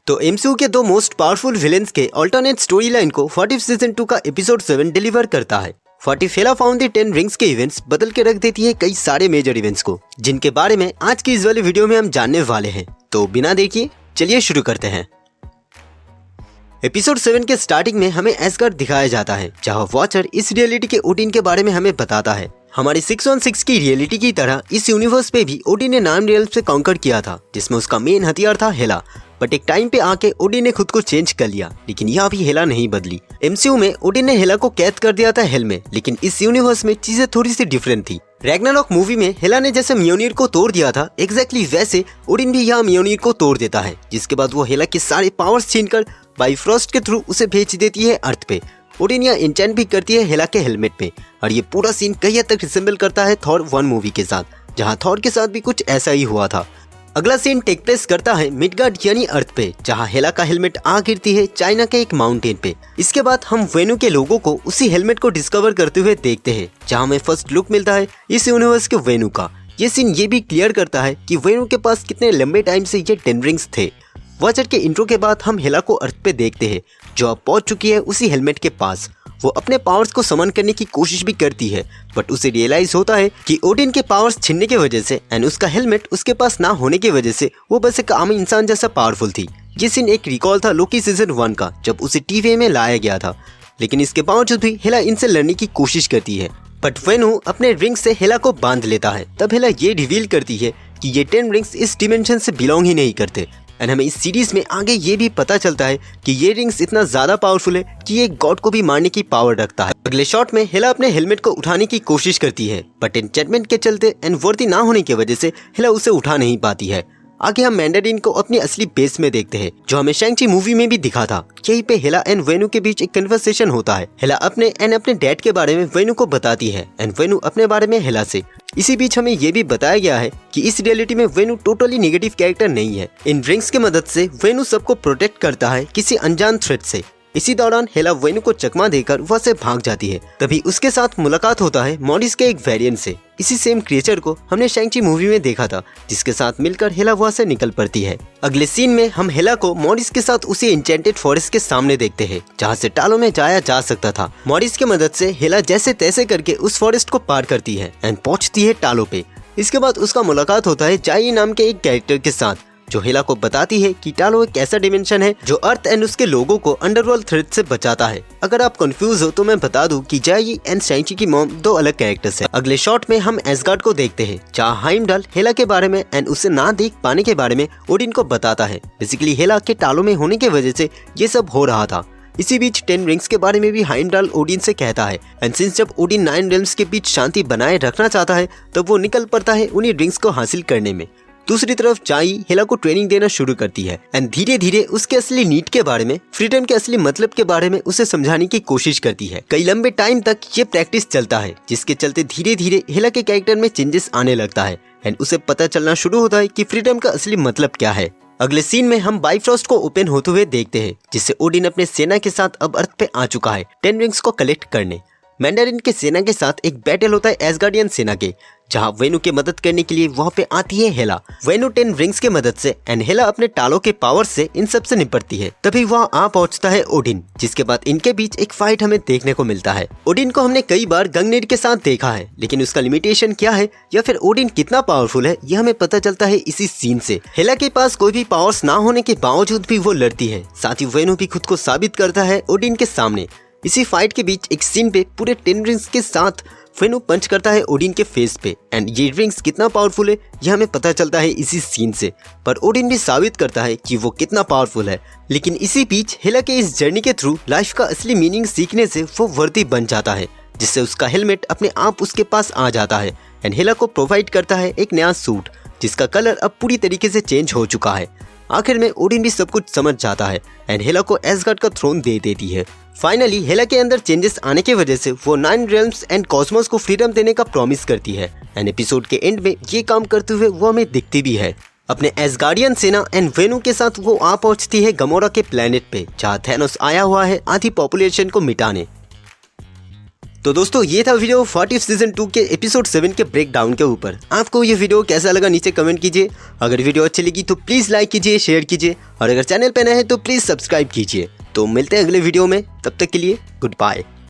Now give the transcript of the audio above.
तो एमसीयू के दो मोस्ट पावरफुल विलेंस के अल्टरनेट स्टोरी लाइन को व्हाट इफ सीजन 2 का एपिसोड 7 डिलीवर करता है। What if Hela found the 10 rings के इवेंट्स बदल के रख देती है कई सारे मेजर इवेंट्स को, जिनके बारे में आज की इस वाली वीडियो में हम जानने वाले हैं। तो बिना देखिए चलिए शुरू करते हैं। एपिसोड 7 के स्टार्टिंग में हमें एसगार्ड दिखाया जाता है, जहां वॉचर इस रियलिटी के ओडिन के बारे में हमें बताता है। हमारी 616 की रियलिटी की तरह इस यूनिवर्स पे भी ओडिन ने 9 रियल्स से कॉन्कर किया था, जिसमें उसका मेन हथियार था हेला। बट एक टाइम पे आके ओडिन ने खुद को चेंज कर लिया, लेकिन यह भी हेला नहीं बदली। एमसीयू में ओडिन ने हेला को कैद कर दिया था हेल में, लेकिन इस यूनिवर्स में चीजें थोड़ी सी डिफरेंट थी। रैग्नारॉक मूवी में हेला ने जैसे म्योनिर को तोड़ दिया था, एग्जैक्टली वैसे ओडिन भी यहाँ म्योनिर को तोड़ देता है, जिसके बाद वो हेला के सारे पावर्स छीनकर बाइफ्रॉस्ट के थ्रू उसे भेज देती है अर्थ पे। ओडिन यहाँ इंचेंट भी करती है हेला के हेलमेट पे, और ये पूरा सीन कई हद तक रिसेंबल करता है थॉर 1 मूवी के साथ, जहाँ थॉर के साथ भी कुछ ऐसा ही हुआ था। अगला सीन टेक प्लेस करता है मिडगार्ड यानी अर्थ पे, जहाँ हेला का हेलमेट आ गिरती है चाइना के एक माउंटेन पे। इसके बाद हम वेनु के लोगों को उसी हेलमेट को डिस्कवर करते हुए देखते हैं, जहाँ हमें फर्स्ट लुक मिलता है इस यूनिवर्स के वेनु का। ये सीन ये भी क्लियर करता है कि वेनु के पास कितने लंबे टाइम से ये 10 रिंग्स थे। वॉचर के इंट्रो के बाद हम हेला को अर्थ पे देखते हैं, जो अब पहुंच चुकी है उसी हेलमेट के पास। वो अपने पावर्स को समन करने की कोशिश भी करती है, बट उसे रियलाइज होता है कि ओडिन के पावर्स छीनने की वजह से एंड उसका हेलमेट उसके पास ना होने की वजह से वो बस एक आम इंसान जैसा पावरफुल थी। ये सीन एक रिकॉल था लोकी सीजन 1 का, जब उसे टीवी में लाया गया था। लेकिन इसके बावजूद भी हेला इनसे लड़ने की कोशिश करती है, बट वेनु अपने रिंग से हेला को बांध लेता है। तब हेला ये रिवील करती है कि ये 10 रिंग्स इस डिमेंशन से बिलोंग ही नहीं करते। एंड हमें इस सीरीज में आगे ये भी पता चलता है कि ये रिंग्स इतना ज्यादा पावरफुल है कि ये गॉड को भी मारने की पावर रखता है। अगले शॉट में हेला अपने हेलमेट को उठाने की कोशिश करती है, बट एन्चेंटमेंट के चलते एंड वर्दी ना होने की वजह से हेला उसे उठा नहीं पाती है। आगे हम मैंडारिन को अपनी असली बेस में देखते हैं, जो हमें शैंग-ची मूवी में भी दिखा था। यहीं पे हेला एंड वेनु के बीच एक कन्वर्सेशन होता है। हेला अपने डैड के बारे में वेनु को बताती है, एंड वेनु अपने बारे में हेला से। इसी बीच हमें ये भी बताया गया है कि इस रियलिटी में वेनु टोटली नेगेटिव कैरेक्टर नहीं है। इन रिंग्स की मदद से वेनु सबको प्रोटेक्ट करता है किसी अनजान थ्रेट से। इसी दौरान हेला वेनु को चकमा देकर वहाँ से भाग जाती है। तभी उसके साथ मुलाकात होता है मॉरिस के एक वेरिएंट से। इसी सेम क्रिएचर को हमने शैंग-ची मूवी में देखा था, जिसके साथ मिलकर हेला वहाँ से निकल पड़ती है। अगले सीन में हम हेला को मॉरिस के साथ उसी एन्चेंटेड फॉरेस्ट के सामने देखते हैं, जहाँ से टालो में जाया जा सकता था। मॉरिस की मदद से हेला जैसे तैसे करके उस फॉरेस्ट को पार करती है एंड पहुँचती है टालो पे। इसके बाद उसका मुलाकात होता है जाई नाम के एक कैरेक्टर के साथ, जो हेला को बताती है कि टालो एक ऐसा डिमेंशन है जो अर्थ एंड उसके लोगों को अंडरवर्ल्ड थ्रेट से बचाता है। अगर आप कंफ्यूज हो तो मैं बता दूं कि जाई एंड शैंग-ची की मॉम दो अलग कैरेक्टर्स हैं। अगले शॉट में हम एसगार्ड को देखते हैं, जहाँ हाइमडल हेला के बारे में एंड उसे ना देख पाने के बारे में ओडिन को बताता है। बेसिकली हेला के टालो में होने की वजह से ये सब हो रहा था। इसी बीच 10 रिंग्स के बारे में भी हाइमडल ओडिन से कहता है, एंड सिंस जब ओडिन 9 रिल्म्स के बीच शांति बनाए रखना चाहता है, तब वो निकल पड़ता है उन्हीं रिंग्स को हासिल करने में। दूसरी तरफ जाई हेला को ट्रेनिंग देना शुरू करती है एंड धीरे धीरे उसके असली नीड के बारे में, फ्रीडम के असली मतलब के बारे में उसे समझाने की कोशिश करती है। कई लंबे टाइम तक ये प्रैक्टिस चलता है, जिसके चलते धीरे धीरे हेला के कैरेक्टर में चेंजेस आने लगता है एंड उसे पता चलना शुरू होता है कि फ्रीडम का असली मतलब क्या है। अगले सीन में हम बाइफ्रॉस्ट को ओपन होते हुए देखते हैं, जिससे ओडिन अपने सेना के साथ अब अर्थ पे आ चुका है 10 रिंग्स को कलेक्ट करने। मैंडारिन के सेना के साथ एक बैटल होता है एसगार्डियन सेना के, जहां वेनु के मदद करने के लिए वहां पे आती है हेला। वेनु 10 रिंग्स के मदद से एंड हेला अपने टालो के पावर से इन सब से निपटती है। तभी वहां आ पहुंचता है ओडिन, जिसके बाद इनके बीच एक फाइट हमें देखने को मिलता है। ओडिन को हमने कई बार गंगनेर के साथ देखा है, लेकिन उसका लिमिटेशन क्या है या फिर ओडिन कितना पावरफुल है, यह हमें पता चलता है इसी सीन से। हेला के पास कोई भी पावर्स ना होने के बावजूद भी वो लड़ती है। साथ ही वेनु भी खुद को साबित करता है ओडिन के सामने। इसी फाइट के बीच एक सीन पे पूरे 10 रिंग्स के साथ वेनु पंच करता है ओडिन के फेस पे, एंड ये रिंग्स कितना पावरफुल है यह हमें पता चलता है इसी सीन से। पर ओडिन भी साबित करता है कि वो कितना पावरफुल है। लेकिन इसी बीच हेला के इस जर्नी के थ्रू लाइफ का असली मीनिंग सीखने से वो वर्दी बन जाता है, जिससे उसका हेलमेट अपने आप उसके पास आ जाता है एंड हेला को प्रोवाइड करता है एक नया सूट, जिसका कलर अब पूरी तरीके से चेंज हो चुका है। आखिर में ओडिन भी सब कुछ समझ जाता है एंड हेला को एसगार्ड का थ्रोन दे देती है। फाइनली हेला के अंदर चेंजेस आने की वजह से वो 9 रियल्म्स एंड कॉस्मोस को फ्रीडम देने का प्रॉमिस करती है एंड एपिसोड के एंड में ये काम करते हुए वो हमें दिखती भी है। अपने एसगार्डियन सेना एंड वेनु के साथ वो आ पहुंचती है गमोरा के प्लेनेट पे, जहाँ थैनोस आया हुआ है आधी पॉपुलेशन को मिटाने। तो दोस्तों ये था वीडियो 40 सीजन 2 के एपिसोड 7 के ब्रेक डाउन के ऊपर। आपको ये वीडियो कैसा लगा नीचे कमेंट कीजिए। अगर वीडियो अच्छी लगी तो प्लीज लाइक कीजिए, शेयर कीजिए और अगर चैनल पे नए हैं तो प्लीज सब्सक्राइब कीजिए। तो मिलते हैं अगले वीडियो में, तब तक के लिए गुड बाय।